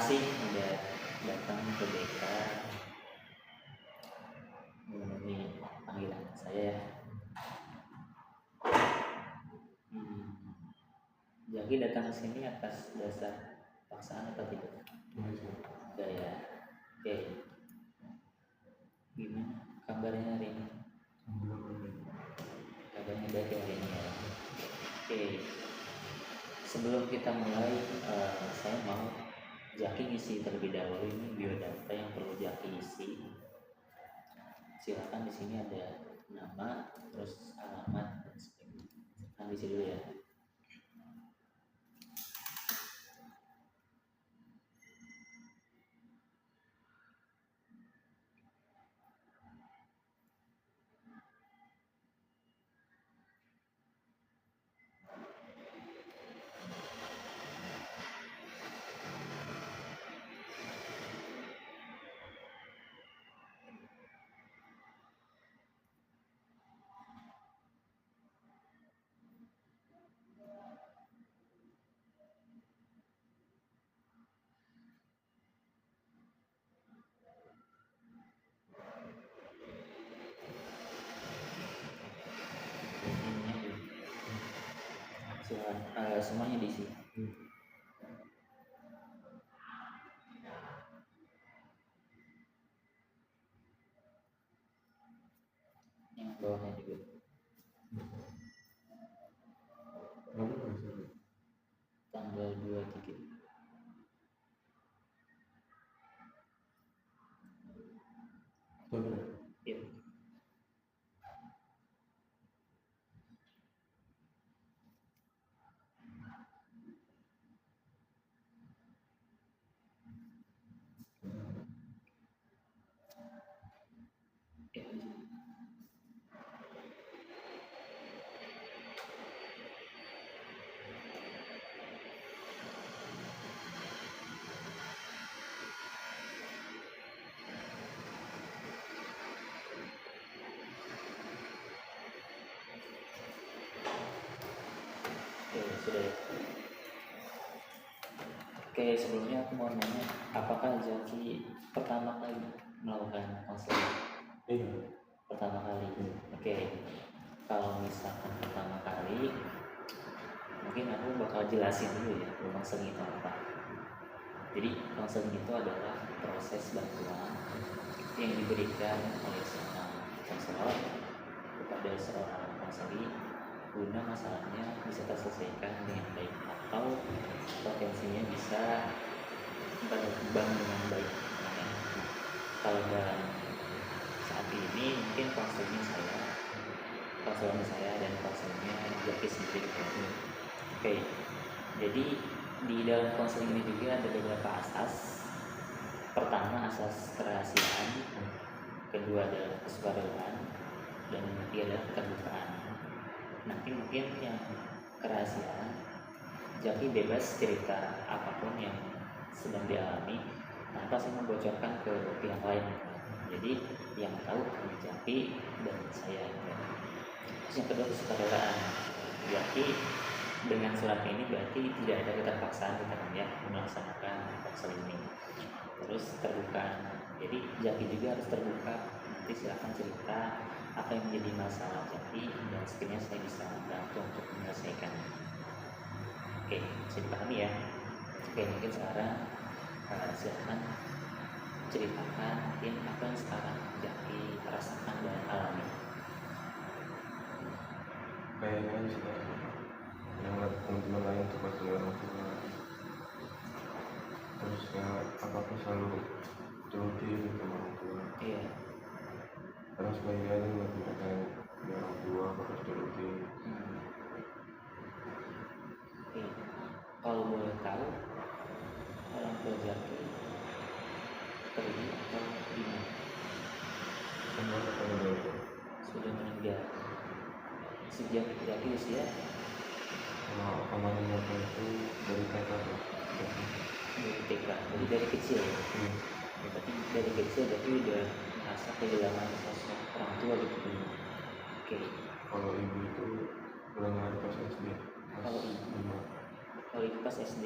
kasih udah datang ke BK memenuhi panggilan saya ya. Jadi datang ke sini atas dasar paksaan atau tidak? Enggak ya. Oke. Gimana kabarnya hari ini? Kabarnya baik hari ini ya. Oke. Sebelum kita mulai, saya mau Jaki ngisi terlebih dahulu ini biodata yang perlu Jaki isi. Silakan di sini ada nama, terus alamat dan sebagainya. Silakan isi dulu ya. Silakan semuanya diisi. Yang bawahnya juga. Tanggal 23. Iya. Sudah ya. Oke, sebelumnya aku mau nanya, apakah Jaki pertama kali melakukan konseling? Iya. Pertama kali. Oke. Kalau misalkan pertama kali, mungkin aku bakal jelasin dulu ya konseling itu apa. Jadi konseling itu adalah proses bantuan yang diberikan oleh seorang konselor kepada seorang konseli guna masalahnya bisa terselesaikan dengan baik atau potensinya bisa berkembang dengan baik. Nah, kalau dalam saat ini mungkin konselnya saya dan konselnya Jaki sendiri. Oke, jadi di dalam konseling ini juga ada beberapa asas. Pertama asas kerahasiaan, kedua adalah kesukarelawan, dan yang ketiga adalah keterbukaan. Nanti mungkin yang kerahasiaan, Jaki bebas cerita apapun yang sedang dialami tanpa saya membocorkan ke pihak lain. Jadi yang tahu hanya Jaki dan saya. Terus yang kedua kesukarelaan. Jaki dengan surat ini berarti tidak ada keterpaksaan kita ya melaksanakan konseling ini. Terus terbuka. Jadi Jaki juga harus terbuka. Nanti silakan cerita apa yang menjadi masalah Jaki dan sekiranya saya bisa bantu untuk menyelesaikan. Oke, bisa dipahami ya. Oke, mungkin sekarang silakan ceritakan mungkin apa yang sekarang Jaki rasakan dan alami. Kayaknya sih yang teman-teman lain seperti orang tua, terus ya apapun selalu turutin sama orang tua. Iya. Terus sebagian yang mengatakan ya orang tua harus turutin. Oke. Kalau boleh tahu orang tua Jaki pergi atau gimana? Sudah meninggal. Sejak Jaki usia? Kalau kemarin waktu itu dari TK tuh. Dari TK, jadi dari kecil. Berarti dari kecil berarti udah merasa kehilangan sosok orang tua gitu. Oke. Kalau ibu itu mulai pas SD. Kalau ibu pas SD.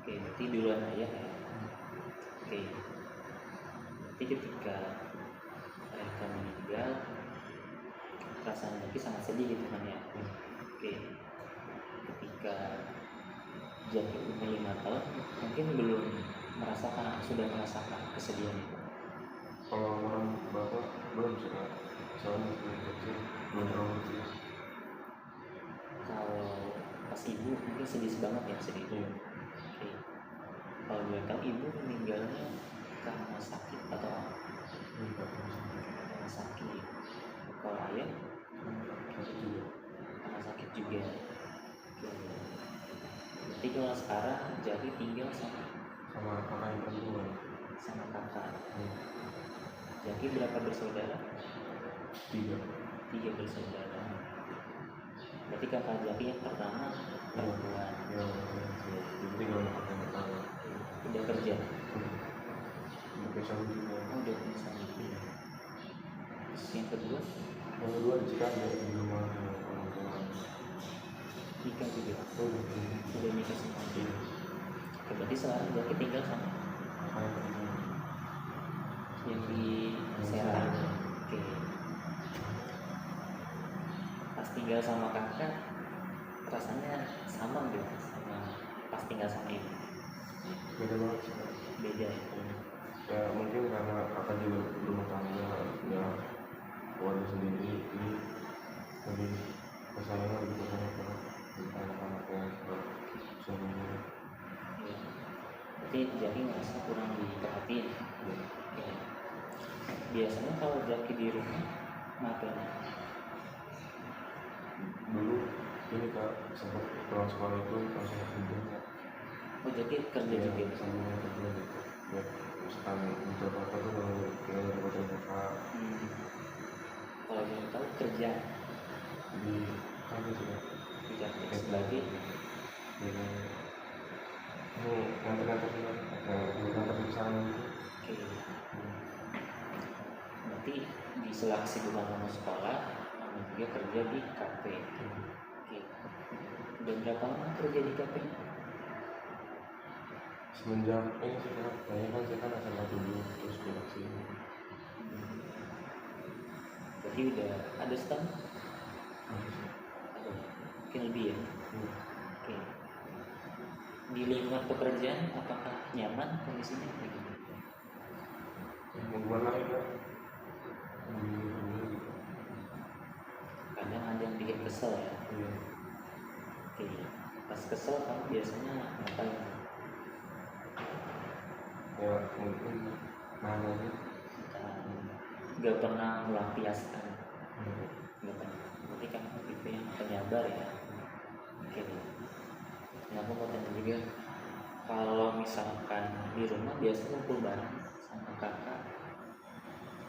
Oke, berarti duluan ayah ya. Oke, jadi ketika mereka meninggal, perasaan Jaki sangat sedih gitu kan ya. Oke, ketika Jaki umur 5 tahun, mungkin belum sudah merasakan kesedihan itu. Kalau orang bapak belum sih Kak, soalnya masih kecil, belum terlalu kecil. Kalau pas ibu mungkin sedih banget ya, sedih. Iya. Oke. Kalau boleh tahu ibu meninggalnya karena sakit atau apa? Enggak, Karena sakit. Kalau ayah sakit juga. karena sakit juga. Oke. Berarti kalau sekarang Jaki tinggal sama Kakak yang perempuan. kakak. Hmm. Jaki berapa bersaudara? 3. 3 bersaudara. Berarti kakak Jaki yang pertama perempuan. Ya, jadi tinggal kakak yang pertama. Udah kerja. Udah pisah juga. Udah bisa. Yang kedua Yang kedua di Cikarang di rumah orang tua. nikah juga. Udah Nikah sama dia. Oke, berarti sekarang Jaki tinggal sama kakak yang pertama. yang di Serang. Oke. Pas tinggal sama kakak rasanya sama gitu sama pas tinggal sama ibu? Beda banget sih Kak. Beda ya. Ya mungkin karena kakak juga rumah tangga ya keluarga sendiri, jadi lebih kesayangan gitu kan ke anak-anaknya, ke suaminya. Ya. Berarti Jaki ngerasa kurang diperhatiin. Ya. Oke. Biasanya kalau Jaki di rumah ngapain? Dulu ini Kak sempat pulang sekolah itu langsung kerja. Oh, Jaki kerja Ya, juga. sambilnya kerja gitu. Ya misalkan untuk apa tuh kalau tinggal di kota kakak Kalau belum tahu kerja di apa sih Kak? kerja sebagai Jadi mau nganter-nganter di sana gitu. oke. Berarti di sela kesibukan kamu sekolah, kamu juga kerja di kafe. Oke. Udah berapa lama kerja di kafe? Semenjak ini sih Kak, kayaknya kan saya kan SMA dulu terus pindah ke sini. Berarti udah ada setahun? Ada. Mungkin lebih ya. Oke. Di lingkungan pekerjaan apakah nyaman kondisinya? Mau gimana ya Kak? Gitu. Kadang ada yang bikin kesel ya. Iya. Oke. Pas kesel kamu biasanya ngapain? Ya mungkin nanya aja. Gak pernah melampiaskan. Gak pernah. Berarti kamu tipe yang penyabar ya. Oke. Nah, aku mau tanya juga, kalau misalkan di rumah biasanya ngumpul bareng sama kakak.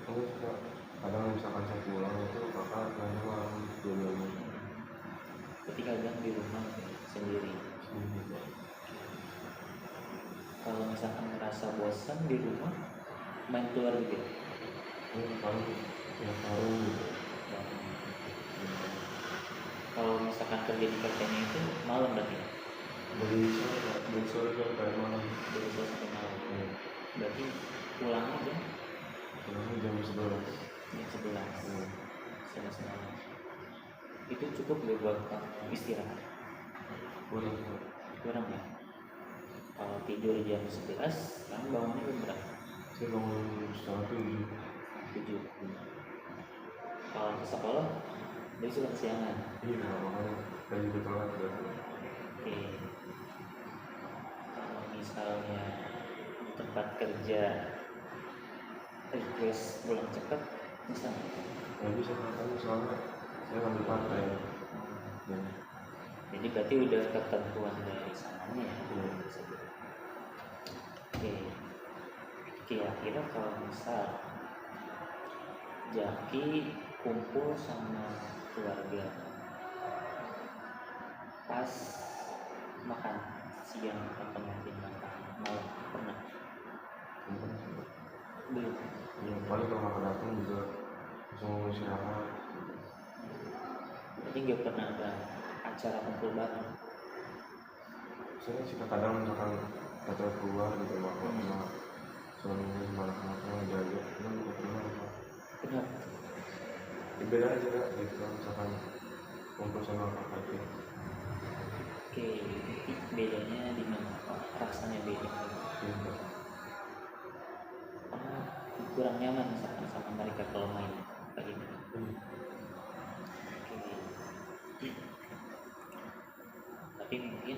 Terus Kak, kadang misalkan saya pulang itu kakak nanya malam dulu Berarti kadang di rumah sendiri. sendiri. Kalau misalkan merasa bosan di rumah, main keluar juga. Ini paling ya paling gitu. Kalau misalkan kerja di kafenya itu malam berarti. Dari sore sampai malam. Dari sore sampai malam. Berarti pulangnya jam Pulangnya jam 11. jam 11. 11 malam. Itu cukup gak buat kamu istirahat? Kurang ya. Kalau tidur jam 11, kamu bangunnya jam berapa? Saya bangun setengah 7. Kalau ke sekolah, dari suka kesiangan. Iya, makanya tadi juga telat berarti. Oke. Kalau misalnya di tempat kerja request pulang cepat, bisa nggak? Ya bisa kan soalnya saya ngambil part-time. Ya. Jadi berarti udah ketentuan dari sananya ya. Iya. Oke. Kira-kira kalau misal Jaki kumpul sama keluarga pas makan siang atau mungkin makan malam, pernah? Belum. Ya paling kalau kakak datang juga langsung istirahat. Jadi nggak pernah ada acara kumpul bareng. Saya sih kadang misalkan kata keluar gitu sama suaminya sama anak-anaknya ngejaga kan bukan pernah apa. Kenapa? Ya, beda aja Kak gitu kan misalkan ngumpul sama kakak itu. Oke, bedanya di mana? Oh, rasanya beda. Iya. Karena kurang nyaman misalkan sama mereka kalau main kayak gitu. Oke. Tapi mungkin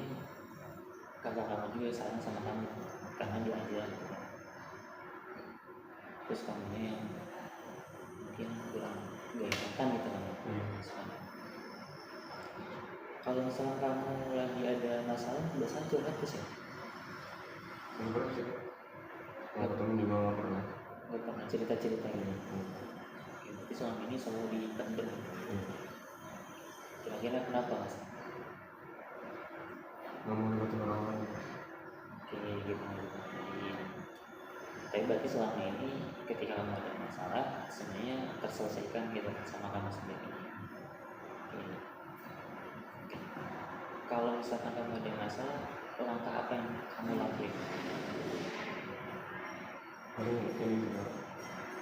kakak kamu juga sayang sama kamu karena dia aja. Terus kamunya yang mungkin kurang gak enakan gitu kan. Kalau misalnya kamu lagi ada masalah, biasanya curhat terus ya? Nggak pernah sih Kak. Kalau ketemu juga nggak pernah. Gak pernah cerita-cerita gitu. Tapi selama ini selalu dipendam. Kira-kira kenapa mas? Nggak mau libatin orang lain. Oke, gitu. Tapi berarti selama ini ketika kamu ada masalah, sebenarnya terselesaikan gitu sama kamu sendiri. Oke. Kalau misalkan kamu ada masalah, langkah apa yang kamu lakuin? Paling ini juga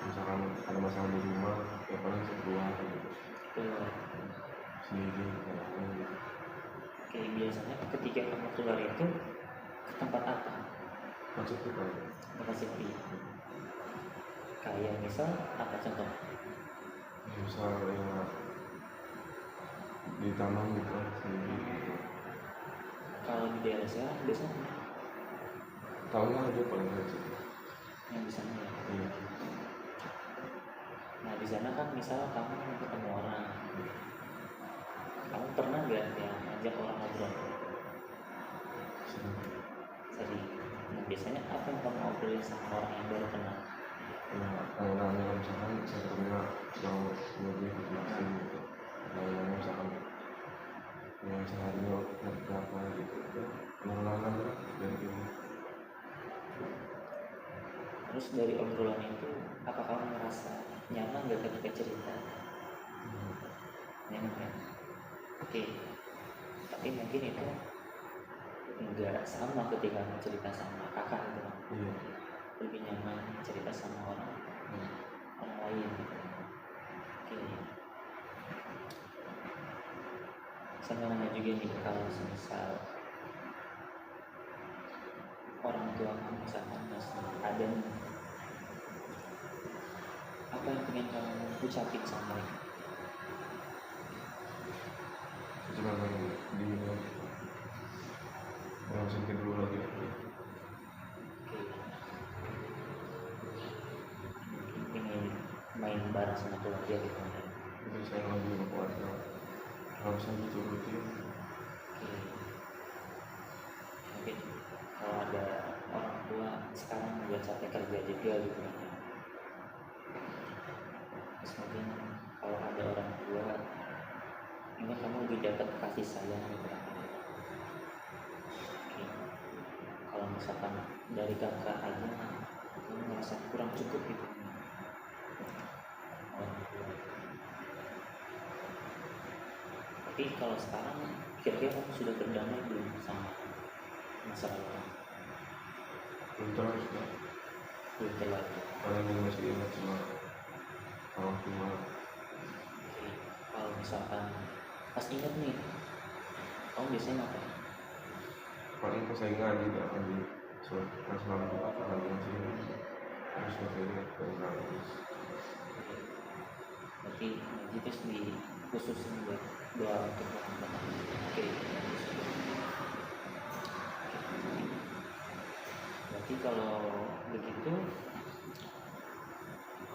misalkan ada masalah di rumah ya paling saya keluar gitu Keluar. sendiri kayak gitu. Oke, biasanya ketika kamu keluar itu ke tempat apa? Maksud itu kan Tempat sepi. Kayak misal apa contoh? misal ya di taman gitu kan sendiri gitu. Kalau di daerah saya biasanya Tahunya aja paling kecil. yang di sana ya. Iya. Nah di sana kan misal kamu ketemu orang, kamu pernah nggak yang ngajak orang ngobrol? Sering. Nah biasanya apa yang kamu obrolin sama orang yang baru kenal? Ya nanya misalkan saya ketemu yang lebih masing gitu. Nanya misalkan yang seharinya kerja apa gitu ya pengenalan lah dari ini. Terus dari obrolan itu, apa kamu merasa nyaman gak ketika cerita? Nyaman kan? Oke. Tapi mungkin itu enggak sama ketika kamu cerita sama kakak gitu kan. Iya. Lebih nyaman cerita sama orang lain gitu. Oke. Saya mau nanya juga nih, kalau misal orang tua kamu misalkan masih ada nih, apa yang pengen kamu ucapin sama mereka? Cuma main di masukin dulu lagi. Oke. Mungkin pengen main bareng sama keluarga gitu. Itu saya lagi keluarga harus saya diturutin. Oke. Mungkin kalau ada orang tua sekarang juga capek kerja juga gitu. Terus mungkin kalau ada orang tua ini kamu lebih dapat kasih sayang gitu. Oke. Kalau misalkan dari kakak aja kamu merasa kurang cukup gitu. Orang tua. Tapi kalau sekarang kira-kira kamu sudah berdamai belum sama masa lalu? Belum terus Pak. Belum terlalu. Paling yang masih ingat cuma orang tua. Oke. Kalau misalkan pas ingat nih, kamu biasanya ngapain? Paling pas saya ngaji akan di pas malam juga akan di masjid terus saya ingat dan nangis. Berarti ngaji terus di khusus buat doa untuk orang. Oke. Berarti kalau begitu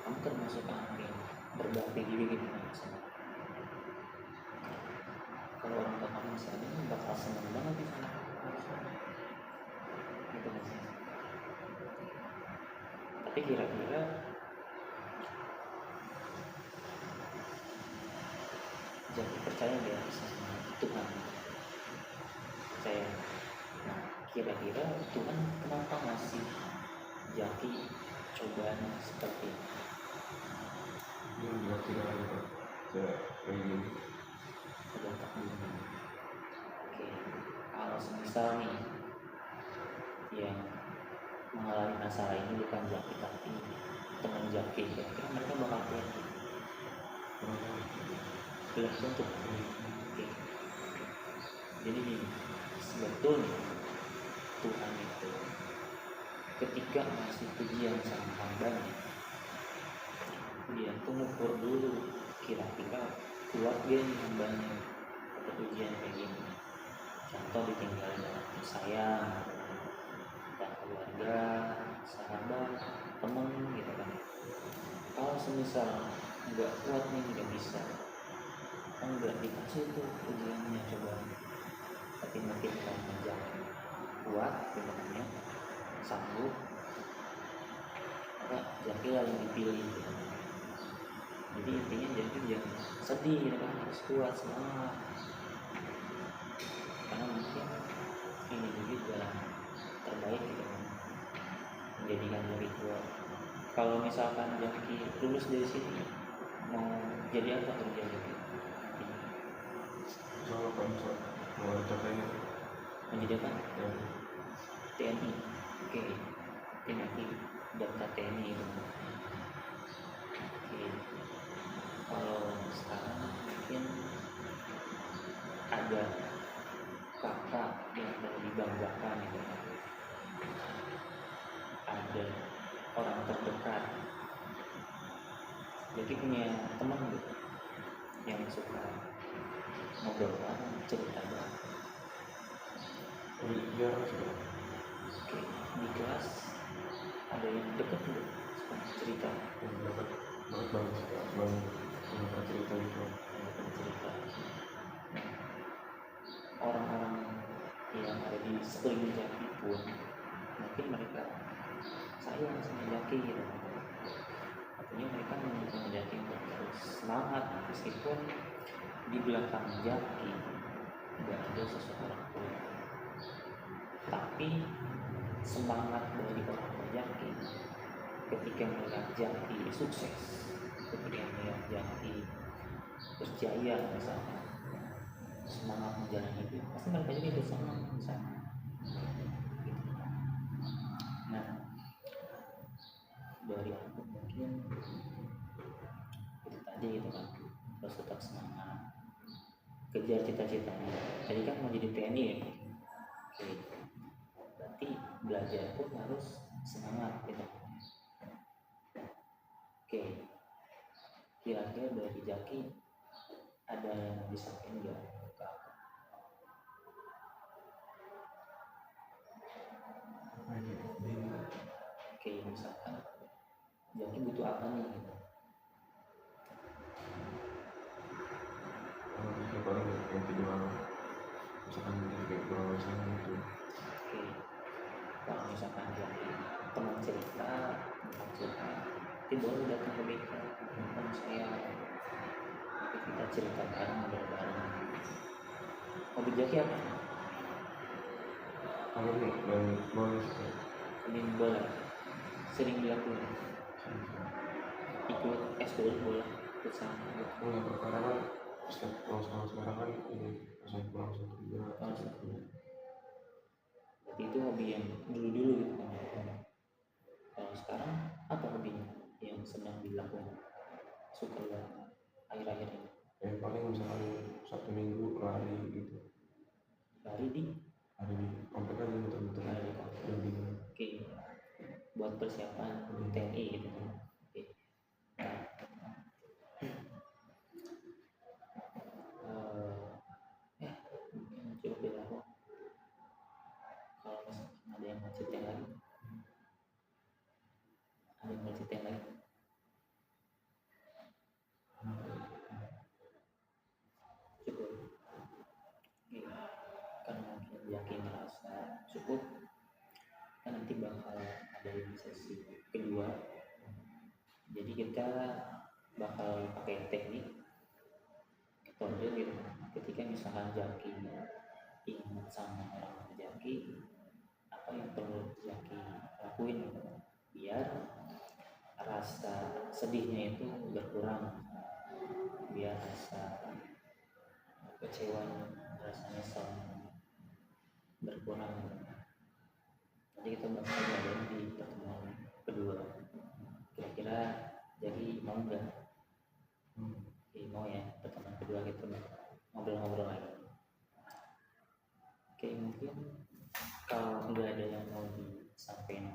kamu termasuk anak yang berbakti diri gitu sama. Kalau orang tua kamu misalnya bakal seneng banget di sana. Gitu kan. Tapi kira-kira jadi percaya nggak sama Tuhan? Percaya. Nah, kira-kira Tuhan kenapa ngasih Jaki cobaan seperti ini? Ini juga tidak ada Pak. Saya kayak gini. Udah tak dulu. Oke, kalau semisal nih yang mengalami masalah masalah ini bukan jaki tapi teman jaki, kira-kira mereka bakal kuat belum tentu. Oke. Jadi gini, sebetulnya Tuhan itu ketika ngasih pujian sama hambanya, dia tuh ngukur dulu kira-kira kuat dia nih hambanya dapat ujian kayak gini. Contoh ditinggal dalam sayang, dan keluarga, sahabat, temen gitu kan. Kalau semisal nggak kuat nih, nggak bisa, enggak dikasih tuh ujiannya coba, tapi makin panjang kuat sebenarnya sanggup, maka Jaki yang dipilih gitu. Jadi intinya jadi jangan sedih gitu kan, harus kuat semangat, karena mungkin ini juga jalan terbaik gitu kan, menjadikan Jaki kuat. Kalau misalkan Jaki lulus dari sini, mau jadi apa kerja Jaki? soalnya kalau misal mau ada capeknya Menjadi apa? ya TNI. Oke, TNI, daftar TNI itu. Oke, kalau sekarang mungkin ada kakak yang perlu dibanggakan gitu, ada orang terdekat. Jadi punya teman gitu yang suka ngobrol bareng, cerita bareng. jarang sih Bang. Oke, di kelas ada yang deket gitu, suka cerita, yang dapat banget sih Kak. Bang punya cerita gitu ada cerita. Nah, orang-orang yang ada di sekeliling Jaki pun mungkin mereka sayang sama Jaki gitu. Artinya mereka mendukung Jaki untuk terus semangat meskipun di belakang Jaki nggak ada seseorang pun. Tapi semangat dari orang Jaki ketika melihat Jaki sukses, ketika melihat Jaki berjaya misalnya, semangat menjalani hidup, pasti mereka juga ikut senang misalnya. Nah, dari aku mungkin itu tadi gitu kan, harus tetap semangat, kejar cita-citanya. Tadi kan mau jadi TNI ya. Oke, berarti belajar pun harus semangat gitu. Oke, kira-kira dari Jaki ada yang disampaikan nggak ke aku? Oke, misalkan Jaki butuh apa nih gitu. ya paling yang kedua misalkan jadi kayak kurang sana gitu Oke, kalau misalkan Jaki teman cerita tentang curhat, nanti baru datang ke BK, teman saya, nanti kita cerita bareng, ngobrol bareng. Hobi Jaki apa? kalau nih dan boleh sih Main bola, sering dilakukan, ikut eskul bola, ikut sama gitu. nggak perkara kan setiap kalau sekarang kan ini pas pulang satu juga Oh, berarti itu hobi yang dulu-dulu gitu kan. Kalau sekarang apa hobinya yang sedang dilakukan, suka banget akhir-akhir ini? paling misalkan Sabtu Minggu lari gitu Lari di hari di komplek aja muter-muter lari di komplek. jogging Oke, buat persiapan TNI gitu kan. Oke. Nah, ya mungkin cukup dari aku. Kalau misalkan ada yang mau cerita lagi, ada yang mau cerita lagi, cukup. Oke, karena mungkin yakin ngerasa cukup, kan nanti bakal ada di sesi kedua. Jadi kita bakal pakai teknik metode gitu. Ketika misalkan Jaki ingat sama orang Jaki, apa yang perlu Jaki lakuin gitu, biar rasa sedihnya itu berkurang, biar rasa kecewa, rasa nyesel berkurang. Jadi kita bakal ngadain di pertemuan jadi mau nggak? Mau ya, pertemuan kedua gitu ngobrol-ngobrol lagi. Oke, mungkin kalau nggak ada yang mau disampaikan